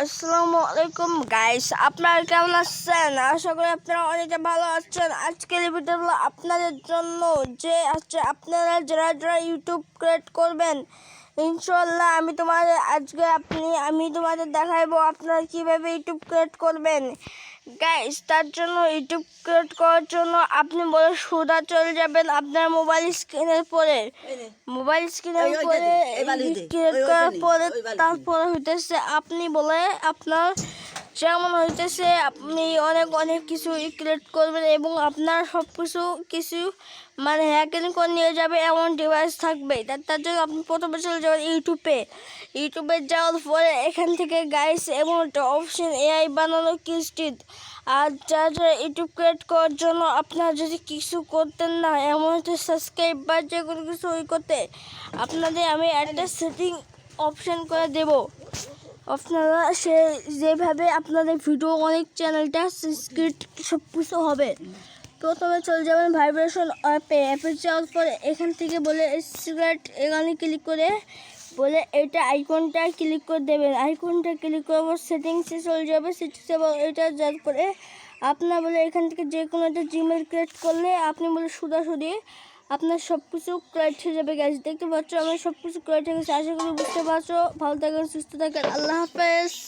আসসালামু আলাইকুম গাইস, আপনারা কেমন আছেন? আশা করি আপনারা অনেকটা ভালো আছেন। আজকের এই ভিডিওটা আপনাদের জন্য যে আপনারা যারা ইউটিউব ক্রিয়েট করবেন, ইনশাআল্লাহ আমি তোমাদের দেখাবো আপনারা কিভাবে ইউটিউব ক্রিয়েট করবেন। গাইস, তার জন্য ইউটিউব ক্রিয়েট করার জন্য আপনি সোজা চলে যাবেন আপনার মোবাইল স্ক্রিনের পরে ক্রিয়েট করার পরে তারপরে হইতেছে আপনি আপনার যেমন হইতেছে আপনি অনেক কিছু ক্রিয়েট করবেন এবং আপনার সব কিছু মানে হ্যাকিং করে নিয়ে যাবে এমন ডিভাইস থাকবে। তার জন্য আপনি প্রথমে চলে যাবেন ইউটিউবে যাওয়ার পরে এখান থেকে গাইস এমন একটা অপশন এআই বানানো কিস্টিট। আর যারা ইউটিউব ক্রিয়েট করার জন্য আপনারা যদি কিছু করতেন না, এমন একটা সাবস্ক্রাইব বা যে কোনো কিছু করতে আপনাদের আমি একটা সেটিং অপশন করে দেব। আপনারা যেভাবে আপনাদের ভিডিও অনেক চ্যানেলটা স্ক্রিপ্ট সব কিছু হবে। প্রথমে চলে যাবেন ভাইব্রেশন অ্যাপে যাওয়ার পরে এখান থেকে সিগারেট এখানে ক্লিক করে এটা আইকনটা ক্লিক করে দেবেন। আইকনটা ক্লিক করার পর সেটিংসে চলে যাবে। সেটিংসে এটা যাওয়ার পরে আপনার এখান থেকে যে কোনো একটা জিমেল ক্রিয়েট করলে আপনি সোজাসুজি আপনার সব কিছু ক্রিয়েট হয়ে যাবে। গাইস, দেখতে পাচ্ছ আমি সব কিছু ক্রিয়েট হয়ে গেছে। আশা করি বুঝতে পারছো। ভালো থাকেন, সুস্থ থাকেন, আল্লাহ হাফেজ।